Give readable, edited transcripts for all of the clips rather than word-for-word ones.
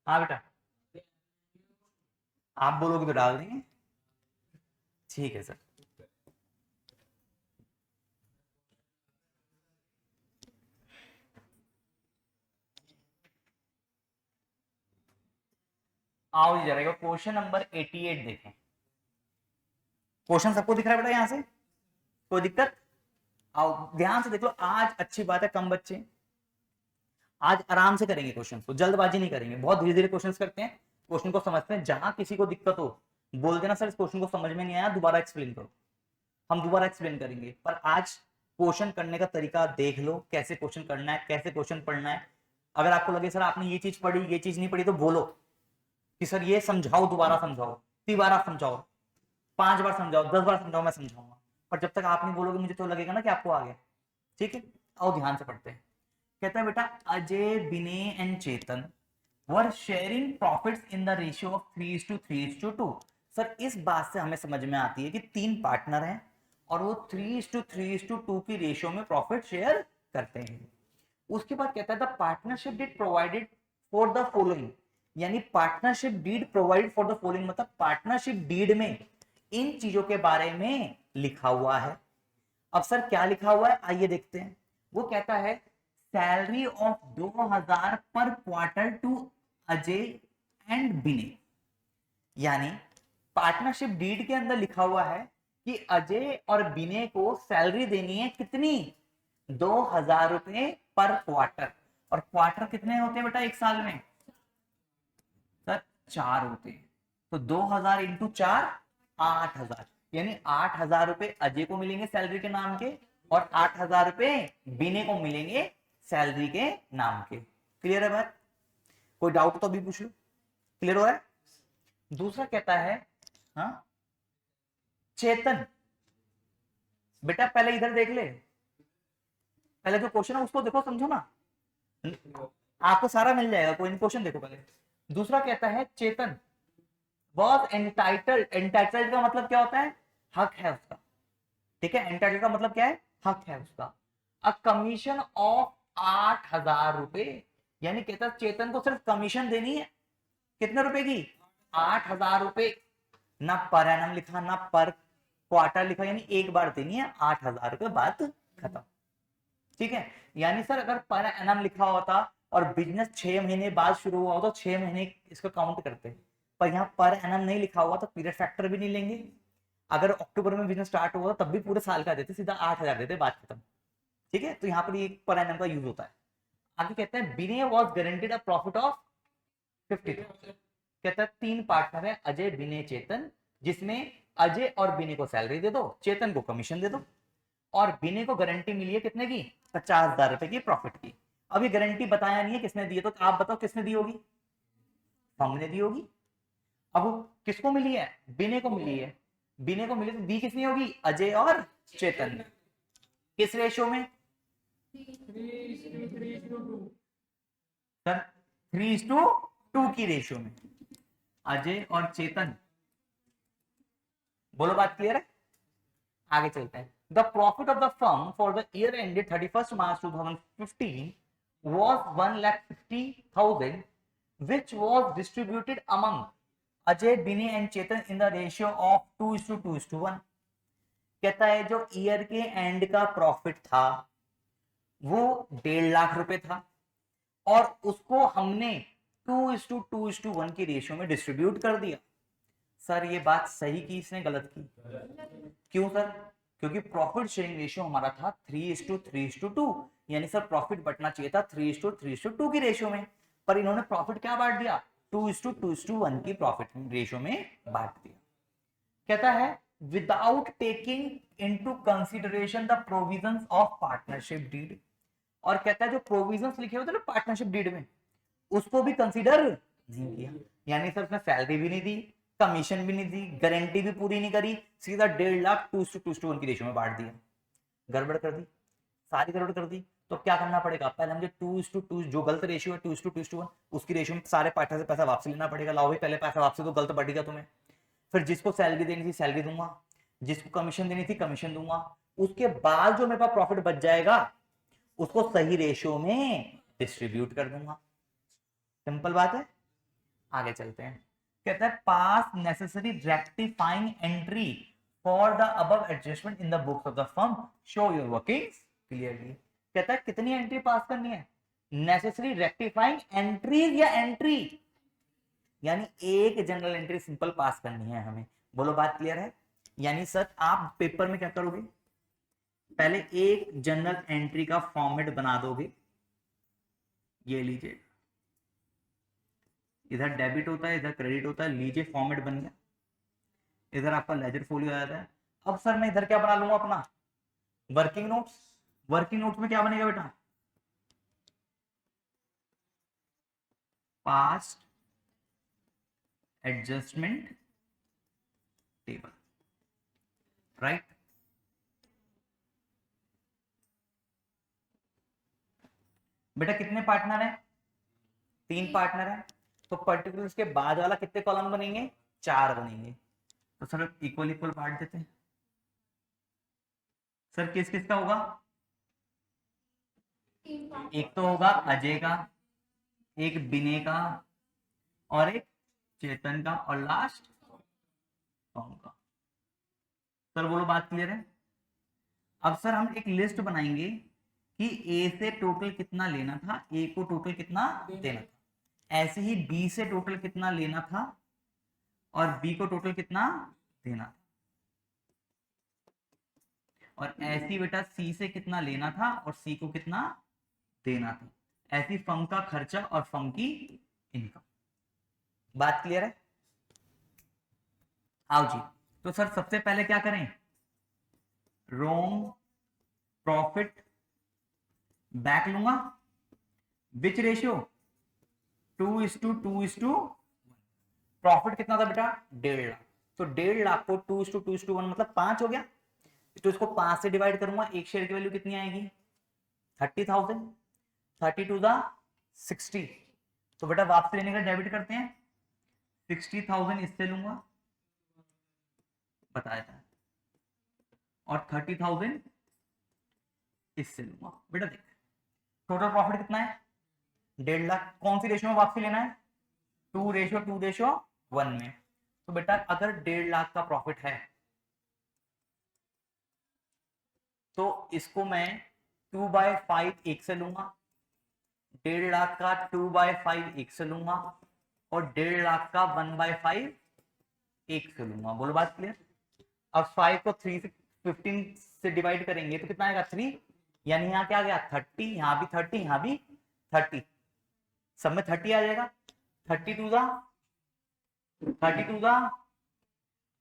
हाँ बेटा, आप बोलोगे तो डाल देंगे। ठीक है सर। आओ जी जरा क्वेश्चन नंबर 88 देखें। क्वेश्चन सबको दिख रहा है बेटा यहां से, कोई दिक्कत? आओ ध्यान से देख लो, आज अच्छी बात है कम बच्चे, आज आराम से करेंगे क्वेश्चन को, जल्दबाजी नहीं करेंगे, बहुत धीरे धीरे क्वेश्चन करते हैं, क्वेश्चन को समझते हैं। जहां किसी को दिक्कत हो बोल देना सर इस क्वेश्चन को समझ में नहीं आया, दोबारा एक्सप्लेन करो, हम दोबारा एक्सप्लेन करेंगे। पर आज क्वेश्चन करने का तरीका देख लो, कैसे क्वेश्चन करना है, कैसे क्वेश्चन पढ़ना है। अगर आपको लगे सर आपने ये चीज पढ़ी, ये चीज नहीं पढ़ी, तो बोलो कि सर ये समझाओ, दोबारा समझाओ, 3 बार समझाओ, 5 बार समझाओ, 10 बार समझाओ, मैं समझाऊंगा। पर जब तक आप नहीं बोलोगे मुझे तो लगेगा ना कि आपको आ गया। ठीक है, आओ ध्यान से पढ़ते हैं। कहता है बेटा, Ajay, Vinay and Chetan were sharing profits in the ratio of 3:3:2। Sir इस बात से हमें समझ में आती है कि 3 पार्टनर हैं और वो 3:3:2 की रेशियो में प्रॉफिट शेयर करते हैं। उसके बाद कहता है the partnership deed provided for the following, यानी partnership deed provided for the following मतलब पार्टनरशिप डीड में इन चीजों के बारे में लिखा हुआ है। अब सर क्या लिखा हुआ है आइए देखते हैं। वो कहता है सैलरी ऑफ 2000 पर क्वार्टर टू अजय एंड विनय, यानी पार्टनरशिप डीड के अंदर लिखा हुआ है कि अजय और विनय को सैलरी देनी है कितनी, 2000 रुपए पर क्वार्टर। और क्वार्टर कितने होते हैं बेटा एक साल में? सर 4 होते हैं। तो 2000 इंटू 4, 8000, यानी 8000 रुपए अजय को मिलेंगे सैलरी के नाम के और 8000 रुपए विनय को मिलेंगे सैलरी के नाम के। क्लियर है बात? कोई डाउट तो अभी पूछ लो, क्लियर हो रहा है? दूसरा कहता है हाँ चेतन, बेटा पहले इधर देख ले, पहले जो क्वेश्चन है उसको देखो, समझो ना, आपको सारा मिल जाएगा, कोई क्वेश्चन देखो पहले। दूसरा कहता है चेतन वॉज एंटाइटल्ड, एंटाइटल्ड का मतलब क्या होता है? हक है उसका। ठीक है, एंटाइटल्ड का मतलब क्या है? हक है उसका। अ कमीशन ऑफ 8000 रुपए, यानी कहता है चेतन को सिर्फ कमीशन देनी है, कितने रुपए की? 8000 रुपए। ना पर एनम लिखा ना पर क्वार्टर लिखा, यानी एक बार देनी है 8000 रुपए, बात खत्म। ठीक है, यानी सर अगर पर एनम लिखा होता और बिजनेस 6 महीने बाद शुरू हुआ हो तो 6 महीने इसको काउंट करते, पर यहाँ पर एनम नहीं लिखा हुआ तो पीरियड फैक्टर भी नहीं लेंगे। अगर अक्टूबर में बिजनेस स्टार्ट हुआ तब भी पूरे साल का देते, सीधा 8000 देते, बात खत्म। ठीक है, तो यहाँ पर ये पर एनम का यूज होता है। आगे कहते हैं Vinay was guaranteed a profit of 50,000। कहता है 3 पार्टनर है अजय, विनय, चेतन, जिसमें अजय और विनय को सैलरी दे दो, चेतन को कमीशन दे दो, और विनय को गारंटी मिली है कितने की? 50,000 रुपए की प्रॉफिट की। अभी गारंटी बताया नहीं है किसने दी है, तो आप बताओ किसने दी होगी? हमने दी होगी। अब वो किसको मिली है? विनय को मिली है। विनय को मिली तो दी किसने होगी? अजय और चेतन। किस रेशियो में? सर 3:2 की रेशियो में अजय और चेतन। बोलो बात क्लियर है? आगे चलते हैं। The profit of the firm for the year ended 31 March 2015 was 1,50,000 which was distributed among Ajay, Binny and Chetan in the ratio of 2:2:1। कहता है जो ईयर के एंड का प्रॉफिट था वो 1.5 लाख रुपए था और उसको हमने 2:2:1 की रेशियो में डिस्ट्रीब्यूट कर दिया। सर ये बात सही की इसने गलत की? क्यों सर? क्योंकि प्रॉफिट शेयरिंग रेशियो हमारा था 3:3:2, यानी सर प्रॉफिट बटना चाहिए था 3:3:2 की रेशियो में, पर इन्होंने प्रॉफिट क्या बांट दिया? 2:2:1 की प्रॉफिट रेशियो में बांट दिया। कहता है without taking into consideration the provisions of partnership deed, और कहता है जो प्रोविजंस लिखे होते हैं ना पार्टनरशिप डीड में उसको भी कंसीडर नहीं किया, यानी सर उसने सैलरी भी नहीं दी, कमीशन भी नहीं दी, गारंटी भी पूरी नहीं करी, सीधा 1.5 लाख 2:1 की रेशियो में बांट दिया। गड़बड़ कर दी, सारी गड़बड़ कर दी। तो क्या करना पड़ेगा? पहले मुझे 2:2 जो गलत रेशियो है 2:2:1 उसकी रेशियो में सारे पार्टनर से पैसा वापस लेना पड़ेगा। लाओ भाई पहले पैसा वापसी, तो गलत बढ़ेगा तुम्हें। फिर जिसको सैलरी देनी थी सैलरी दूंगा, जिसको कमीशन देनी थी कमीशन दूंगा, उसके बाद जो मेरे पास प्रॉफिट बच जाएगा उसको सही रेशियो में डिस्ट्रीब्यूट कर दूंगा। सिंपल बात है। आगे चलते हैं। कहता है पास necessary rectifying entry for the above adjustment in the books of the firm, show your workings clearly. कहता है कितनी एंट्री पास करनी है, नेसेसरी रेक्टिफाइंग एंट्रीज या एंट्री, यानी एक जनरल एंट्री सिंपल पास करनी है हमें। बोलो बात क्लियर है। यानी सर आप पेपर में क्या करोगे, पहले एक जनरल एंट्री का फॉर्मेट बना दोगे, ये लीजिए, इधर डेबिट होता है इधर क्रेडिट होता है, लीजिए फॉर्मेट बन गया, इधर आपका लेजर फोलियो आ जाता है। अब सर मैं इधर क्या बना लूंगा, अपना वर्किंग नोट्स। वर्किंग नोट्स में क्या बनेगा बेटा, पास्ट एडजस्टमेंट टेबल, राइट। बेटा कितने पार्टनर हैं, 3 पार्टनर हैं, तो पर्टिकुलर के बाद वाला कितने कॉलम बनेंगे, 4 बनेंगे। तो सर इक्वल इक्वल बांट देते हैं। सर किस किस का होगा, एक तो होगा अजय का, एक विनय का, और एक चेतन का, और लास्ट टॉम का। सर बोलो बात क्लियर है। अब सर हम एक लिस्ट बनाएंगे कि ए से टोटल कितना लेना था, ए को टोटल कितना देना था, ऐसे ही बी से टोटल कितना लेना था और बी को टोटल कितना देना था, और ऐसी बेटा सी से कितना लेना था और सी को कितना देना था, ऐसी फर्म का खर्चा और फर्म की इनकम। बात क्लियर है। आओ जी, तो सर सबसे पहले क्या करें, रोम प्रॉफिट बैक लूंगा, विच रेशियो 2:2:1। प्रॉफिट कितना था बेटा 1.5 लाख, तो 1.5 लाख को 2:2:1 मतलब 5 हो गया, तो इसको 5 से डिवाइड करूंगा, एक शेयर की वैल्यू कितनी आएगी 30,000, 30 × 60। तो बेटा वापस लेने का डेबिट करते हैं, 60,000 इससे लूंगा बताया था, और 30,000 इससे लूंगा। बेटा देख टोटल प्रॉफिट कितना है 1.5 लाख, कौन सी रेशियो में वापसी लेना है 2:2:1 में। तो बेटा अगर 1.5 लाख का प्रॉफिट है तो इसको मैं 2/5 एक से लूंगा, 1.5 लाख का 2/5 एक से लूंगा, और 1.5 लाख का 1/5 एक से लूंगा। बोलो बात क्लियर। अब 5 को 3 से 15 से डिवाइड करेंगे तो कितना आएगा 3, यानी यहाँ क्या आ गया 30, यहाँ भी 30, यहाँ भी 30, सब में 30 आ जाएगा, 32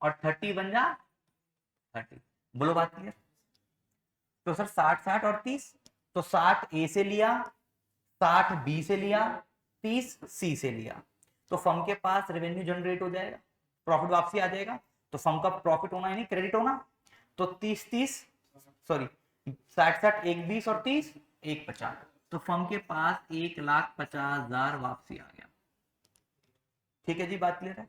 और 30 बन जा 30। बोलो बात क्लियर। तो सर 60 और 30, तो 60 ए से लिया, 60 बी से लिया, 30 सी से लिया, तो फर्म के पास रेवेन्यू जनरेट हो जाएगा, प्रॉफिट वापसी आ जाएगा। तो फर्म का प्रॉफिट होना यानी क्रेडिट होना, तो 60 एक 20 और 30 एक 50, तो फर्म के पास 1,50,000 वापसी आ गया। ठीक है जी, बात क्लियर है।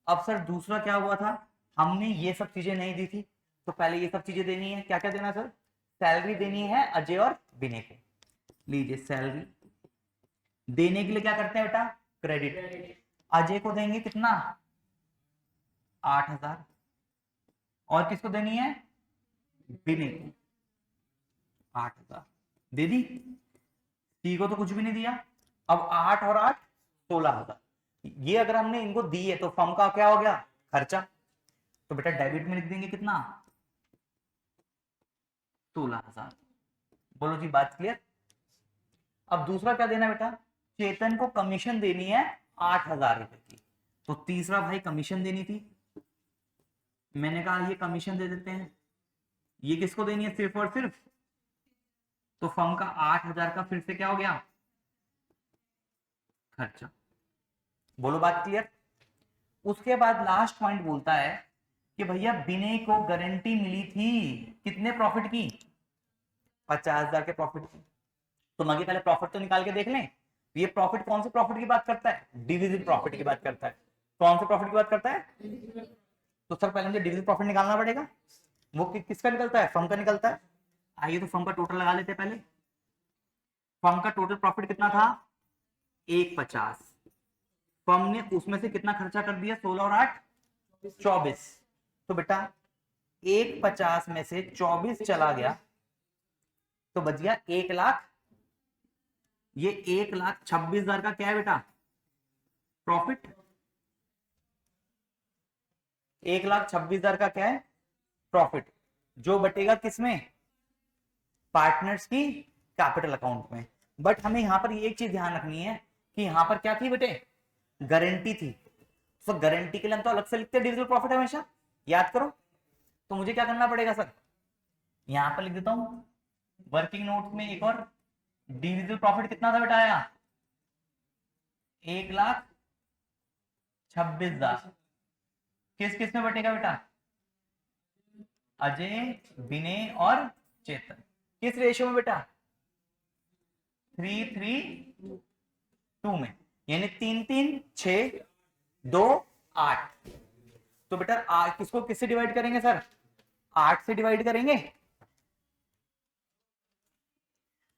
अब सर दूसरा क्या हुआ था, हमने ये सब चीजें नहीं दी थी, तो पहले ये सब चीजें देनी है। क्या क्या देना सर, सैलरी देनी है अजय और विनय को, लीजिए सैलरी देने के लिए क्या करते हैं बेटा क्रेडिट, अजय को देंगे कितना 8,000, और किसको देनी है विनय को 8,000 दे दी, सी को तो कुछ भी नहीं दिया। अब 8 और 8 16,000, ये अगर हमने इनको दी है तो फर्म का क्या हो गया खर्चा, तो बेटा डेबिट में लिख देंगे कितना 16,000। बोलो जी बात क्लियर। अब दूसरा क्या देना बेटा, चेतन को कमीशन देनी है 8,000 रुपए की, तो तीसरा भाई कमीशन देनी थी, मैंने कहा ये कमीशन दे देते हैं। ये किसको देनी है सिर्फ और सिर्फ, तो फर्म का 8,000 का फिर से क्या हो गया खर्चा। बोलो बात क्लियर। उसके बाद लास्ट पॉइंट बोलता है कि भैया विनय को गारंटी मिली थी कितने प्रॉफिट की 50,000 के प्रॉफिट की, तो मगे पहले प्रॉफिट तो निकाल के देख लें। ये प्रॉफिट कौन से प्रॉफिट की बात करता है, डिविजिबल प्रॉफिट की बात करता है। कौन से प्रॉफिट की बात करता है, तो सर पहले मुझे डिविजिबल प्रॉफिट निकालना पड़ेगा, वो किसका निकलता है फर्म का निकलता है। आइए तो फर्म का टोटल लगा लेते हैं पहले। फर्म का टोटल प्रॉफिट कितना था 150, फर्म ने उसमें से कितना खर्चा कर दिया, 16 और 8 24। तो बेटा 150 में से 24 चला गया तो बच गया 1 लाख। ये 1,26,000 का क्या है बेटा, प्रॉफिट। 1,26,000 का क्या है, प्रॉफिट, जो बटेगा किसमें, पार्टनर्स की कैपिटल अकाउंट में। बट हमें यहां पर एक चीज ध्यान रखनी है कि यहां पर क्या थी बेटे, गारंटी थी। तो गारंटी के लिए हम तो अलग से लिखते हैं डिविजिबल प्रॉफिट हमेशा, याद करो। तो मुझे क्या करना पड़ेगा सर, यहां पर लिख देता हूं वर्किंग नोट में एक और, डिविजिबल प्रॉफिट कितना था बेटा आया, 1,26,000। किस किस में बटेगा बेटा, अजय, विनय और चेतन। किस रेशियो में बेटा, 3:3:2 में, यानी 3:3:6:2:8। तो बेटा किसको किससे डिवाइड करेंगे सर, 8 से डिवाइड करेंगे।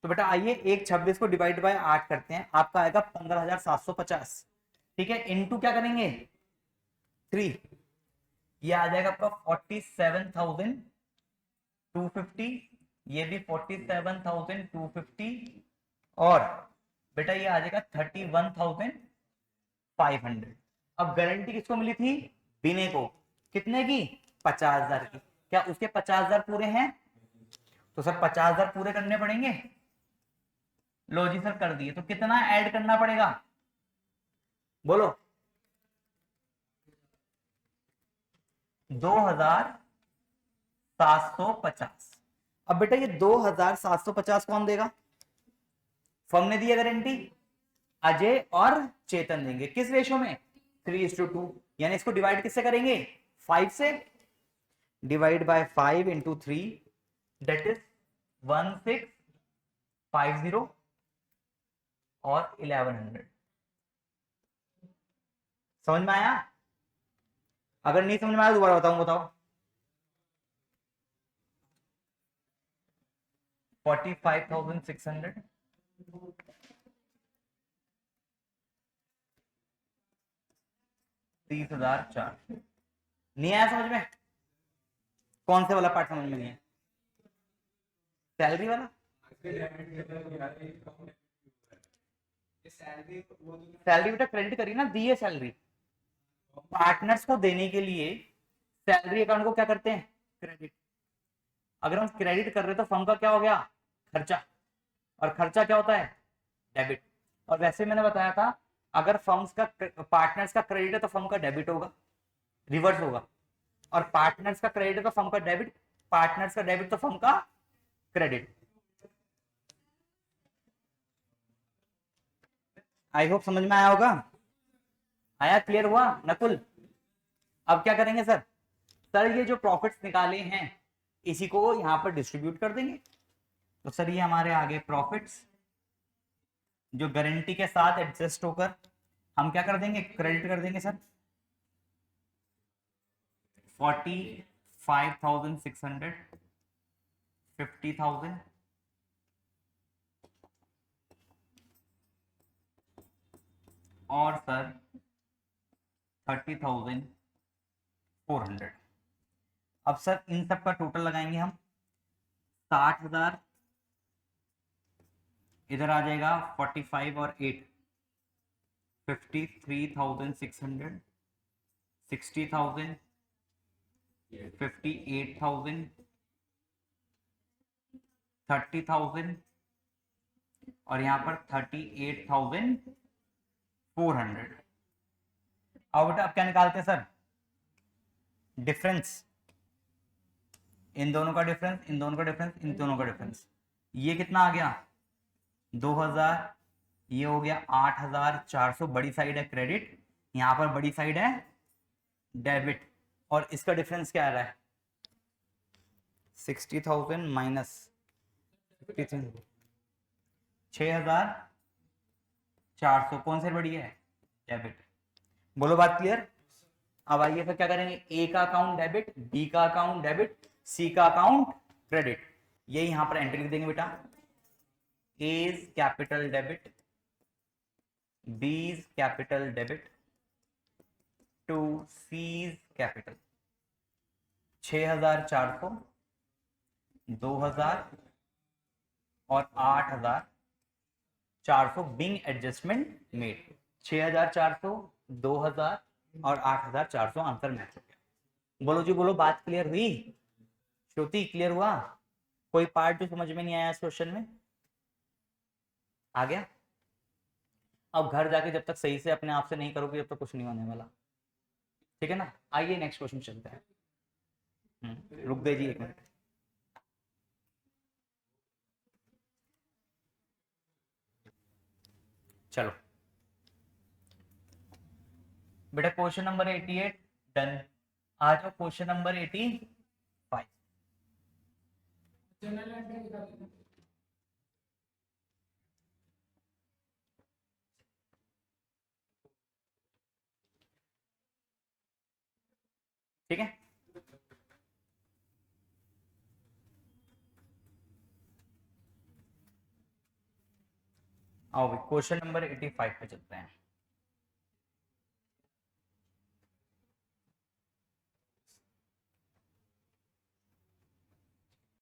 तो बेटा आइए 1,26 को डिवाइड बाय 8 करते हैं, आपका आएगा 15,750। ठीक है, इनटू क्या करेंगे 3, ये आ जाएगा आपका 47,250, ये भी 47,250, और बेटा ये आ जाएगा 31,500। अब गारंटी किसको मिली थी, विनय को, कितने की, 50,000 की। क्या उसके 50,000 पूरे हैं, तो सर 50,000 पूरे करने पड़ेंगे। लो जी सर कर दिए, तो कितना ऐड करना पड़ेगा, बोलो, 2,750। अब बेटा ये 2,750 कौन देगा, फर्म ने दिया गारंटी, अजय और चेतन देंगे। किस रेशियो में, 3:2। यानी इसको डिवाइड किससे करेंगे, 5 से। Divide by 5 into 3, that is 1650 और 1100। समझ में आया, अगर नहीं समझ में आया दोबारा बताऊं, बताओ। 45,600, 30,400। नहीं आया समझ में, कौन से वाला पार्ट समझ में नहीं है, सैलरी वाला। सैलरी बेटा क्रेडिट करी ना, दी है सैलरी, पार्टनर्स को देने के लिए सैलरी अकाउंट को क्या करते हैं, क्रेडिट। अगर हम क्रेडिट कर रहे हैं तो फर्म का क्या हो गया, खर्चा, और खर्चा क्या होता है, डेबिट। और वैसे मैंने बताया था अगर फर्म्स का पार्टनर्स का क्रेडिट है तो फर्म का डेबिट होगा, रिवर्स होगा, और पार्टनर्स का क्रेडिट है तो फर्म का डेबिट, पार्टनर्स का डेबिट तो फर्म का क्रेडिट। आई होप समझ में आया होगा, आया, क्लियर हुआ नकुल। अब क्या करेंगे सर, सर ये जो प्रॉफिट्स निकाले हैं इसी को यहां पर डिस्ट्रीब्यूट कर देंगे। तो सर ये हमारे आगे प्रॉफिट्स जो गारंटी के साथ एडजस्ट होकर हम क्या कर देंगे, क्रेडिट कर देंगे सर, 45,600, 50,000 और सर 30,400। अब सर इन सब का टोटल लगाएंगे हम, 60,000 इधर आ जाएगा, 45 और 8 53,600, 60,000, 58,000, 30,000 और यहाँ पर 38,400। अब बेटा अब क्या निकालते हैं सर, डिफरेंस, इन दोनों का डिफरेंस, इन दोनों का डिफरेंस, इन दोनों का डिफरेंस। ये कितना आ गया 2,000, ये हो गया 8,400, बड़ी साइड है क्रेडिट, यहां पर बड़ी साइड है डेबिट, और इसका डिफरेंस क्या आ रहा है 60,000 माइनस 6,400, कौन सी बड़ी है, डेबिट। बोलो बात क्लियर। अब आइए फिर क्या करेंगे, ए का अकाउंट डेबिट, बी का अकाउंट डेबिट, सी का अकाउंट क्रेडिट। ये यहां पर एंट्री लिख देंगे बेटा, A's capital debit, B's capital debit, to C's capital 6,400, 2,000 और 8,400 बिंग एडजस्टमेंट मेड। 6,400, 2,000 और 8,400 आंसर मैच हो गया। बोलो जी बोलो, बात क्लियर हुई? श्रुति क्लियर हुआ? कोई पार्ट जो समझ में नहीं आया इस क्वेश्चन में? आ गया? अब घर जाके जब तक सही से अपने आप से नहीं करोगे, जब तक कुछ नहीं होने वाला। ठीक है ना? आइए नेक्स्ट क्वेश्चन चलते हैं। रुक गए जी एक मिनट। चलो बेटा, क्वेश्चन नंबर 88 डन। आ जाओ क्वेश्चन नंबर 85। ठीक है, आओ क्वेश्चन नंबर 85 पे चलते हैं।